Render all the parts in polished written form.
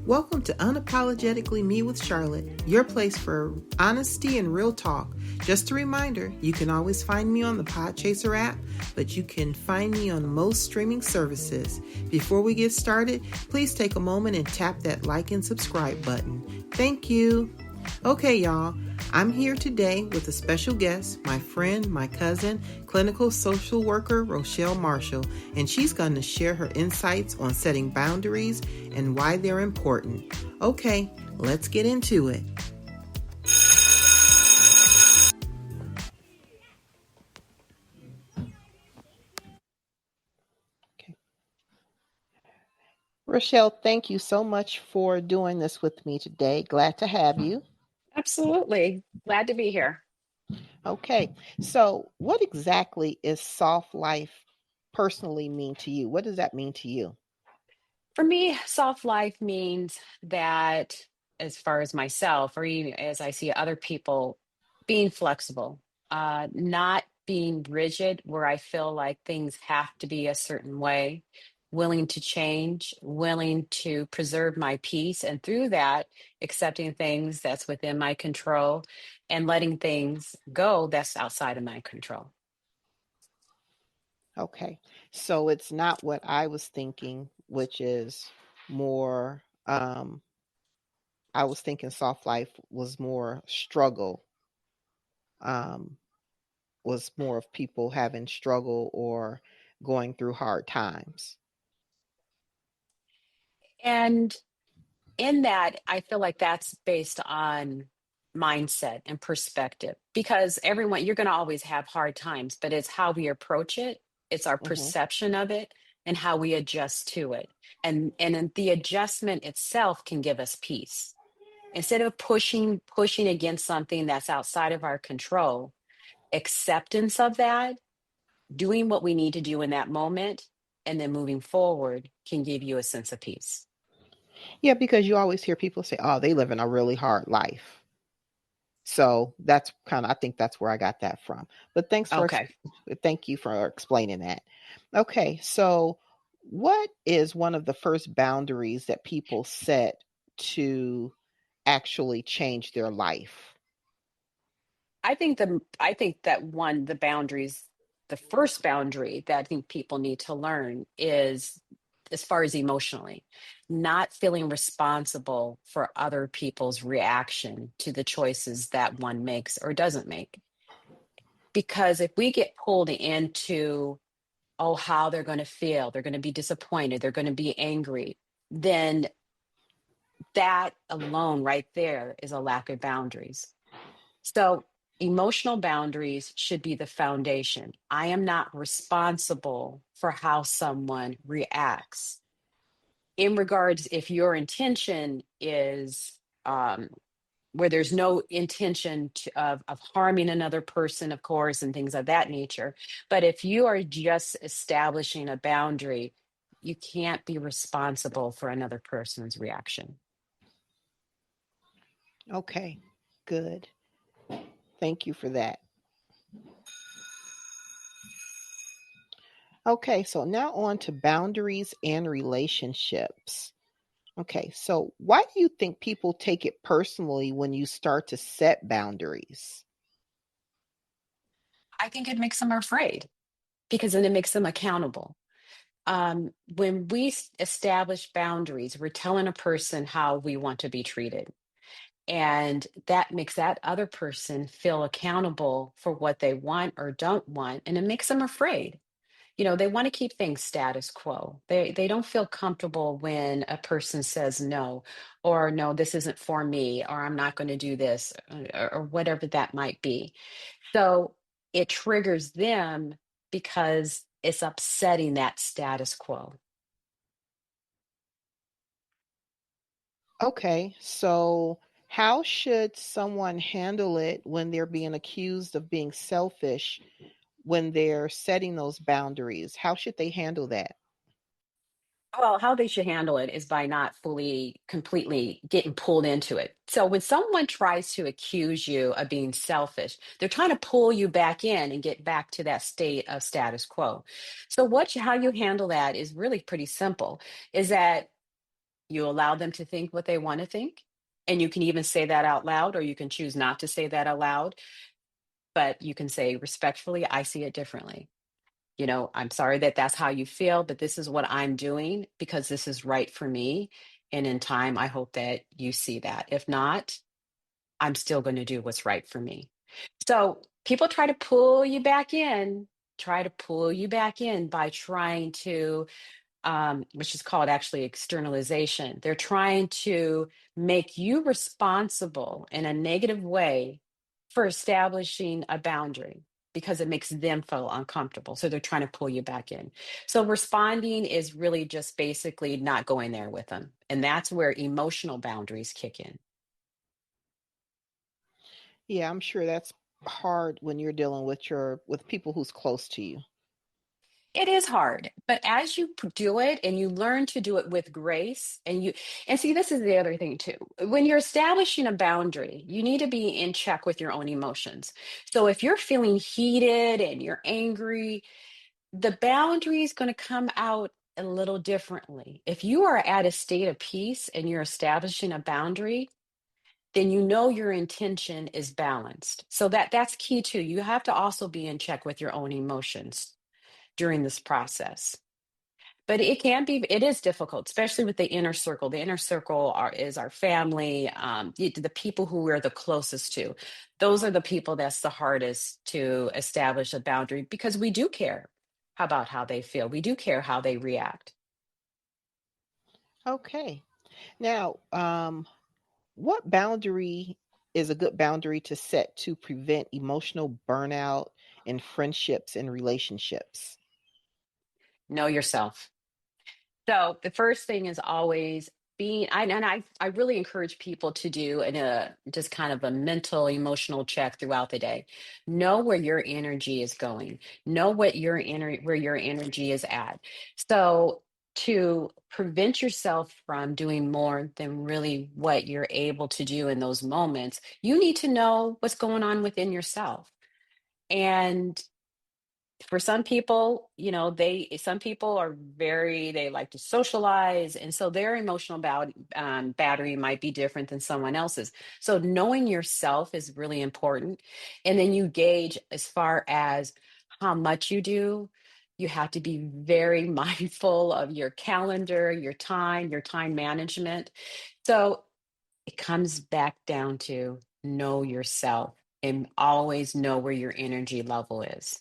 Welcome to Unapologetically Me with Charlotte, your place for honesty and real talk. Just a reminder, you can always find me on the Podchaser app, but you can find me on most streaming services. Before we get started, please take a moment and tap that like and subscribe button. Thank you. Okay, y'all, I'm here today with a special guest, my friend, my cousin, clinical social worker Rochelle Marshall, and she's going to share her insights on setting boundaries and why they're important. Okay, let's get into it. Okay. Rochelle, thank you so much for doing this with me today. Glad to have you. Absolutely. Glad to be here. Okay, so what exactly is soft life personally mean to you? What does that mean to you? For me, soft life means that as far as myself, or even as I see other people, being flexible, not being rigid where I feel like things have to be a certain way, willing to change, willing to preserve my peace, and through that, accepting things that's within my control and letting things go that's outside of my control. Okay. So it's not what I was thinking, which is more, I was thinking soft life was more struggle, um, was more of people having struggle or going through hard times. And in that, I feel like that's based on mindset and perspective because everyone, you're going to always have hard times, but it's how we approach it, it's our Hmm. perception of it, and how we adjust to it. And then the adjustment itself can give us peace. Instead of pushing against something that's outside of our control, acceptance of that, doing what we need to do in that moment, and then moving forward can give you a sense of peace. Yeah, because you always hear people say, oh, they live in a really hard life. So that's kind of, I think that's where I got that from. But Okay. thank you for explaining that. Okay, so what is one of the first boundaries that people set to actually change their life? I think that one the boundaries the first boundary that I think people need to learn is as far as emotionally, not feeling responsible for other people's reaction to the choices that one makes or doesn't make. Because if we get pulled into, oh, how they're going to feel, they're going to be disappointed, they're going to be angry, then that alone right there is a lack of boundaries. So, emotional boundaries should be the foundation. I am not responsible for how someone reacts. In regards, if your intention is um, where there's no intention of harming another person, of course, and things of that nature. But if you are just establishing a boundary, you can't be responsible for another person's reaction. Okay, good. Thank you for that. Okay, so now on to boundaries and relationships. Okay, so why do you think people take it personally when you start to set boundaries? I think it makes them afraid because then it makes them accountable. When we establish boundaries, we're telling a person how we want to be treated. And that makes that other person feel accountable for what they want or don't want. And it makes them afraid. You know, they want to keep things status quo. They don't feel comfortable when a person says no, or no, this isn't for me, or I'm not going to do this, or whatever that might be. So it triggers them because it's upsetting that status quo. Okay, so how should someone handle it when they're being accused of being selfish when they're setting those boundaries? How should they handle that? Well, how they should handle it is by not fully, completely getting pulled into it. So when someone tries to accuse you of being selfish, they're trying to pull you back in and get back to that state of status quo. So how you handle that is really pretty simple. Is that You allow them to think what they want to think. And you can even say that out loud, or you can choose not to say that out loud. But you can say respectfully, I see it differently. I'm sorry that that's how you feel, but this is what I'm doing because this is right for me. And in time, I hope that you see that. If not, I'm still going to do what's right for me. So people try to pull you back in, try to pull you back in by trying to which is called actually externalization. They're trying to make you responsible in a negative way for establishing a boundary because it makes them feel uncomfortable. So they're trying to pull you back in. So responding is really just basically not going there with them. And that's where emotional boundaries kick in. Yeah, I'm sure that's hard when you're dealing with with people who's close to you. It is hard, but as you do it and you learn to do it with grace and see, this is the other thing too. When you're establishing a boundary, you need to be in check with your own emotions. So if you're feeling heated and you're angry, the boundary is going to come out a little differently. If you are at a state of peace and you're establishing a boundary, then you know your intention is balanced. So that's key too. You have to also be in check with your own emotions during this process. But it is difficult, especially with the inner circle. The inner circle is our family, the people who we're the closest to. Those are the people that's the hardest to establish a boundary because we do care about how they feel. We do care how they react. Okay. Now, what boundary is a good boundary to set to prevent emotional burnout in friendships and relationships? Know yourself. So the first thing is always I really encourage people to do just kind of a mental emotional check throughout the day. Know where your energy is going. Know where your energy is at. So to prevent yourself from doing more than really what you're able to do in those moments, you need to know what's going on within yourself. And for some people, some people are they like to socialize, and so their emotional battery might be different than someone else's. So knowing yourself is really important, and then you gauge as far as how much you do. You have to be very mindful of your calendar, your time management. So it comes back down to know yourself and always know where your energy level is.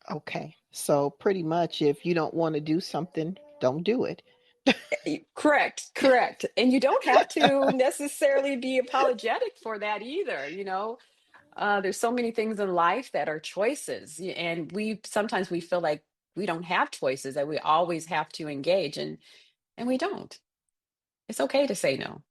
Okay. So pretty much if you don't want to do something, don't do it. Correct, correct. And you don't have to necessarily be apologetic for that either. There's so many things in life that are choices, and we sometimes we feel like we don't have choices, that we always have to engage, and we don't. It's okay to say no.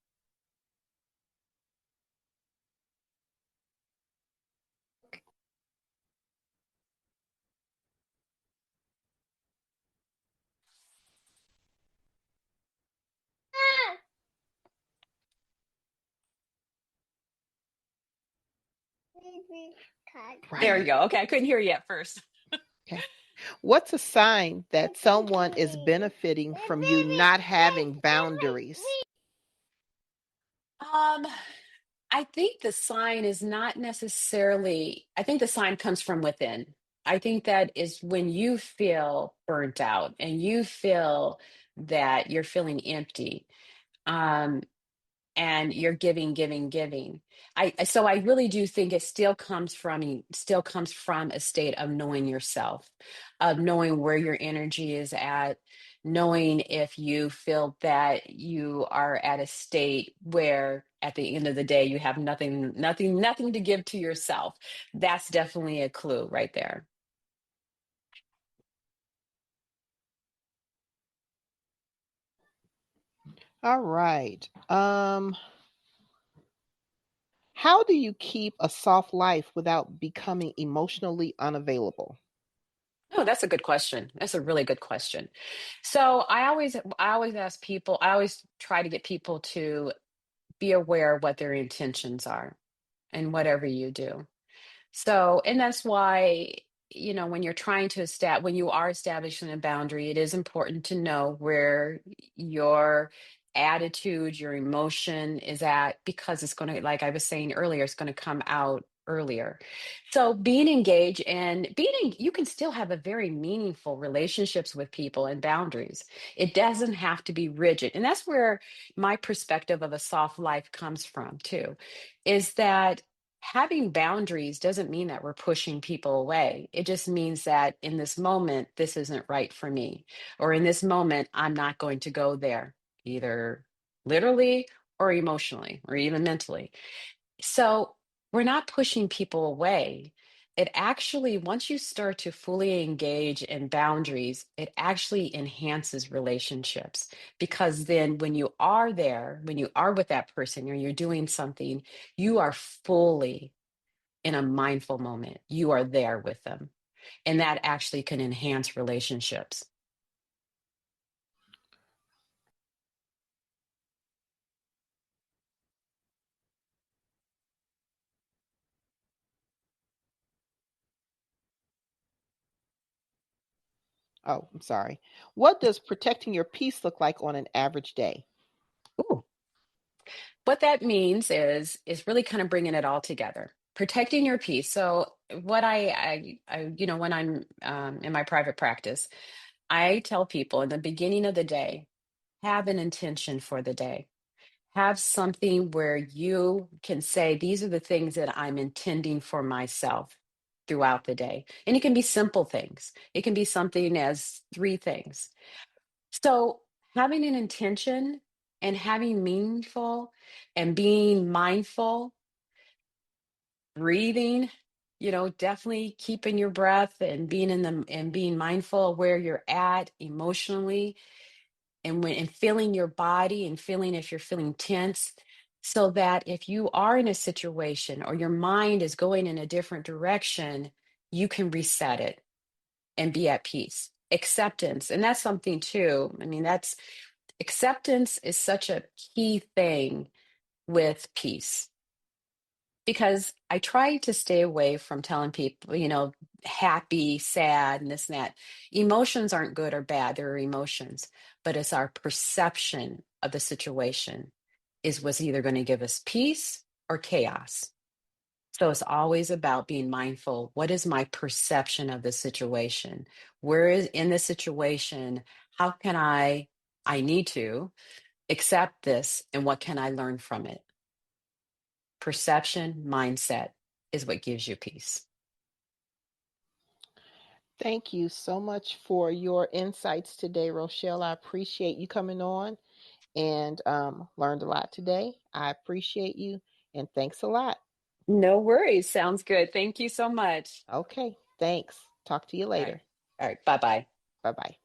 There you Right. go. Okay, I couldn't hear you at first. Okay. What's a sign that someone is benefiting from you not having boundaries? Um, I think the sign is not necessarily, I think the sign comes from within. I think that is when you feel burnt out and you feel that you're feeling empty. Um, and you're giving. So I really do think it still comes from a state of knowing yourself, of knowing where your energy is at, knowing if you feel that you are at a state where at the end of the day you have nothing to give to yourself. That's definitely a clue right there. All right. How do you keep a soft life without becoming emotionally unavailable? Oh, that's a good question. That's a really good question. So I always ask people, I always try to get people to be aware of what their intentions are and whatever you do. So, and that's why. when you're trying to establish, when you are establishing a boundary, it is important to know where your attitude, your emotion is at, because it's going to, like I was saying earlier, it's going to come out earlier. So being engaged and you can still have a very meaningful relationships with people and boundaries. It doesn't have to be rigid. And that's where my perspective of a soft life comes from too, is that having boundaries doesn't mean that we're pushing people away. It just means that in this moment, this isn't right for me. Or in this moment, I'm not going to go there, either literally or emotionally or even mentally. So we're not pushing people away. It actually, once you start to fully engage in boundaries, it actually enhances relationships. Because then when you are there, when you are with that person or you're doing something, you are fully in a mindful moment. You are there with them. And that actually can enhance relationships. Oh, I'm sorry. What does protecting your peace look like on an average day? Ooh. What that means is really kind of bringing it all together, protecting your peace. So what when I'm in my private practice, I tell people in the beginning of the day, have an intention for the day. Have something where you can say, these are the things that I'm intending for myself throughout the day. And it can be simple things. It can be something as three things. So having an intention and having meaningful and being mindful, breathing, definitely keeping your breath and being in the and being mindful of where you're at emotionally, and feeling your body and feeling if you're feeling tense, so that if you are in a situation or your mind is going in a different direction, you can reset it and be at peace. Acceptance, and that's something too. I mean, that's acceptance is such a key thing with peace, because I try to stay away from telling people, happy, sad, and this and that. Emotions aren't good or bad, they're emotions, but it's our perception of the situation is what's either going to give us peace or chaos. So it's always about being mindful. What is my perception of the situation? Where is in the situation? How can I need to accept this, and what can I learn from it? Perception, mindset is what gives you peace. Thank you so much for your insights today, Rochelle. I appreciate you coming on and learned a lot today. I appreciate you and thanks a lot. No worries. Sounds good. Thank you so much. Okay, thanks. Talk to you All right. later. All right. Bye bye. Bye bye.